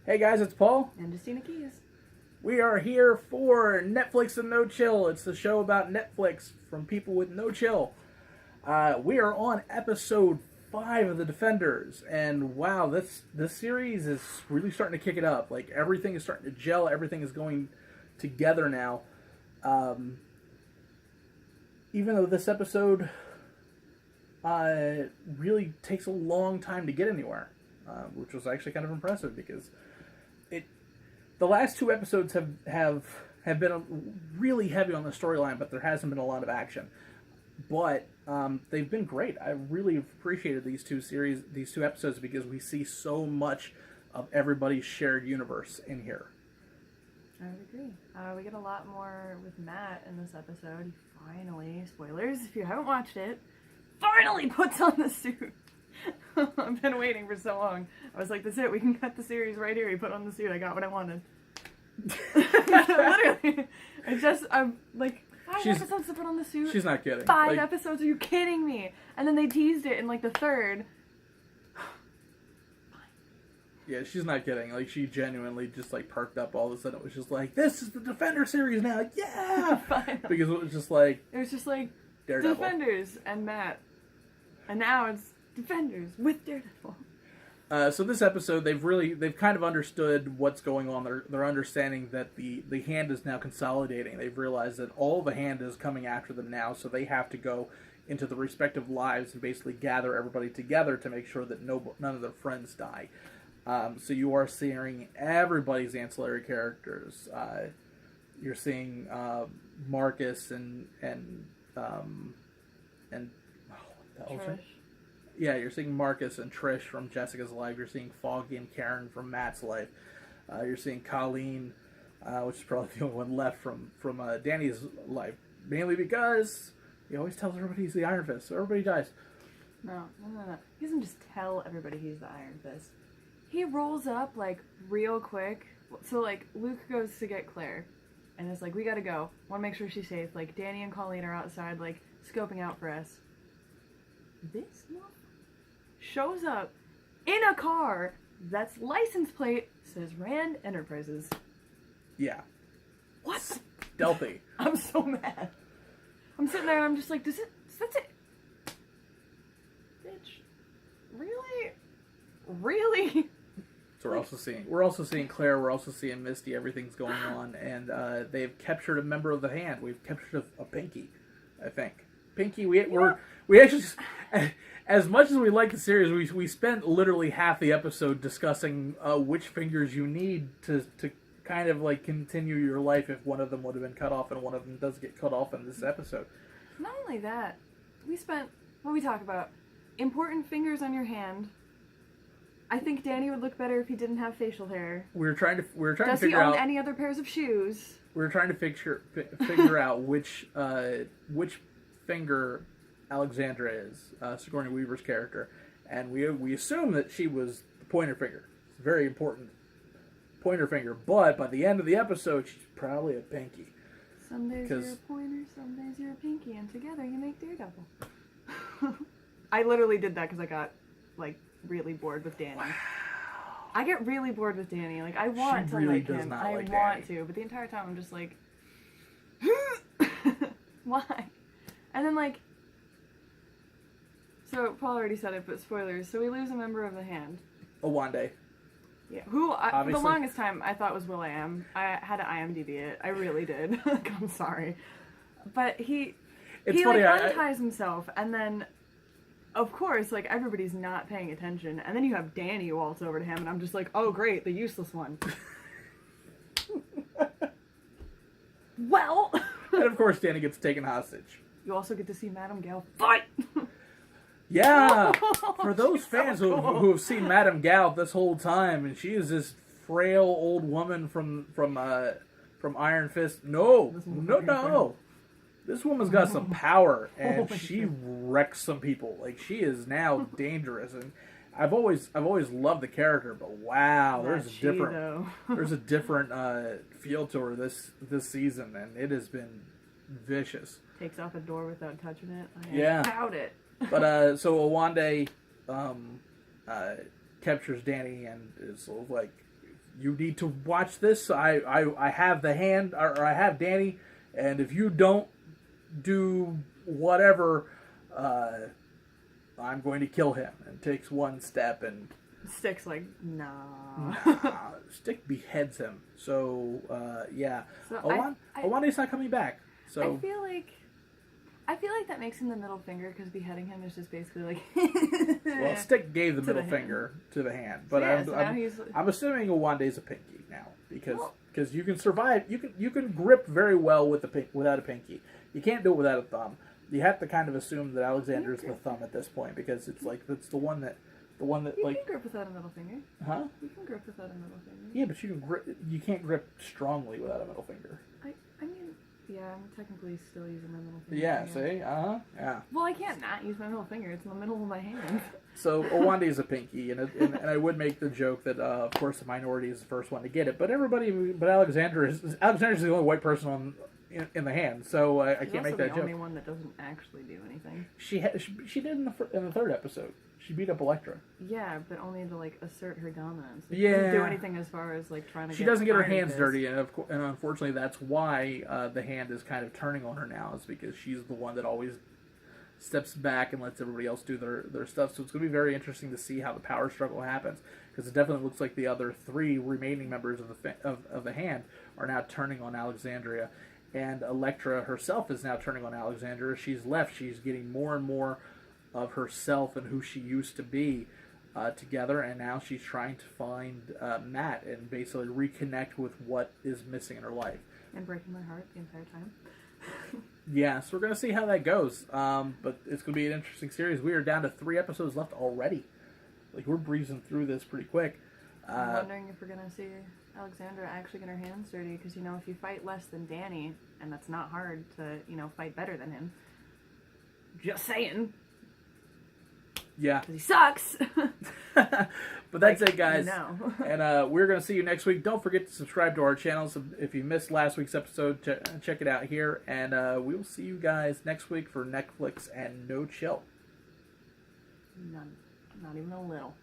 Hey guys, it's Paul. And Jestina Keys. We are here for Netflix and No Chill. It's the show about Netflix from people with no chill. We are on episode 5 of The Defenders, and wow, this series is really starting to kick it up. Like, everything is starting to gel, everything is going together now. Even though this episode really takes a long time to get anywhere, which was actually kind of impressive because the last 2 episodes have been really heavy on the storyline, but there hasn't been a lot of action. But they've been great. I really appreciated these two episodes because we see so much of everybody's shared universe in here. I would agree. We get a lot more with Matt in this episode. He finally, spoilers if you haven't watched it, finally puts on the suit. I've been waiting for so long. I was like, that's it, we can cut the series right here. He put on the suit, I got what I wanted. Literally. I'm like, 5 episodes to put on the suit? She's not kidding. 5 episodes? Are you kidding me? And then they teased it in like the 3rd. Yeah, she's not kidding. Like, she genuinely just like perked up all of a sudden. It was just like, this is the Defender series now, yeah! Because it was just like Daredevil. Defenders and Matt. And now it's Defenders with Daredevil. So this episode, they've kind of understood what's going on. They're understanding that the hand is now consolidating. They've realized that all the hand is coming after them now, so they have to go into the respective lives and basically gather everybody together to make sure that none of their friends die. So you are seeing everybody's ancillary characters. You're seeing Marcus and Trish. Yeah, you're seeing Marcus and Trish from Jessica's life. You're seeing Foggy and Karen from Matt's life. You're seeing Colleen, which is probably the only one left from Danny's life. Mainly because he always tells everybody he's the Iron Fist, so everybody dies. No. He doesn't just tell everybody he's the Iron Fist. He rolls up, like, real quick. So, like, Luke goes to get Claire. And it's like, we gotta go. Want to make sure she's safe. Like, Danny and Colleen are outside, like, scoping out for us. This one shows up in a car that's license plate says Rand Enterprises. Yeah. What? Stealthy. I'm so mad. I'm sitting there and I'm just like, that's it? Bitch. Really? Really? So we're also seeing Claire, we're also seeing Misty, everything's going on, and they've captured a member of the hand. We've captured a Pinky, I think. Pinky, we actually, as much as we like the series, we spent literally half the episode discussing which fingers you need to kind of like continue your life if one of them would have been cut off, and one of them does get cut off in this episode. Not only that, we talk about important fingers on your hand. I think Danny would look better if he didn't have facial hair. We were trying to figure out. Does he own any other pairs of shoes? We were trying to figure out which finger Alexandra is, Sigourney Weaver's character, and we assume that she was the pointer finger. It's a very important pointer finger, but by the end of the episode, she's probably a pinky. Some days you're a pointer, some days you're a pinky, and together you make Daredevil. I literally did that because I got, like, really bored with Danny. Wow. I get really bored with Danny. Like, I want to like him. I want to, but the entire time I'm just like, why? And then, like, so Paul already said it, but spoilers. So we lose a member of the hand. Owande. Yeah. Who, for the longest time, I thought was Will.i.am. I had to IMDb it. I really did. Like, I'm sorry. But he unties himself, and then, of course, like, everybody's not paying attention, and then you have Danny waltz over to him, and I'm just like, oh, great, the useless one. Well. And of course, Danny gets taken hostage. You also get to see Madame Gao fight. Yeah, for those fans who have seen Madame Gao this whole time, and she is this frail old woman from Iron Fist. No. This woman's got some power, and she wrecks some people. Like, she is now dangerous, and I've always loved the character, but wow, there's a different feel to her this season, and it has been vicious. Takes off a door without touching it. Yeah. Doubt it. But so Owande captures Danny and is sort of like you need to watch this. I have the hand, or I have Danny, and if you don't do whatever, I'm going to kill him. And takes one step, and Stick's like, nah. Stick beheads him. So, yeah. So Owande's not coming back. So I feel like that makes him the middle finger, because beheading him is just basically like. Well, Stick gave the To middle the finger to the hand, but so I'm assuming Owande's a pinky now, because you can survive. You can grip very well with without a pinky. You can't do it without a thumb. You have to kind of assume that Alexander's the thumb at this point, because it's like that's the one that you like. can grip without a middle finger. Huh? You can grip without a middle finger. Yeah, but you can't grip strongly without a middle finger. I mean, yeah, I'm technically still using my middle finger. Yeah, see? Yeah. Well, I can't not use my middle finger. It's in the middle of my hand. So, Owande is a pinky, and I would make the joke that, of course, the minority is the first one to get it, but Alexander's the only white person in the hand, so I can't make that joke. She's also the only one that doesn't actually do anything. She did in the third episode. She beat up Elektra. Yeah, but only to like assert her dominance. Yeah. She doesn't do anything as far as like trying to. She doesn't get her hands dirty, and unfortunately, that's why the hand is kind of turning on her now. Is because she's the one that always steps back and lets everybody else do their stuff. So it's going to be very interesting to see how the power struggle happens, because it definitely looks like the other three remaining members of the hand are now turning on Alexandria, and Elektra herself is now turning on Alexandria. She's left. She's getting more and more of herself and who she used to be together, and now she's trying to find Matt and basically reconnect with what is missing in her life. And breaking my heart the entire time. Yeah, so we're going to see how that goes. But it's going to be an interesting series. We are down to 3 episodes left already. Like, we're breezing through this pretty quick. I'm wondering if we're going to see Alexandra actually get her hands dirty, because, if you fight less than Danny, and that's not hard to, fight better than him. Just saying. Yeah. Because he sucks. But that's it, guys. No. And we're going to see you next week. Don't forget to subscribe to our channel. So if you missed last week's episode, check it out here. And we will see you guys next week for Netflix and No Chill. None. Not even a little.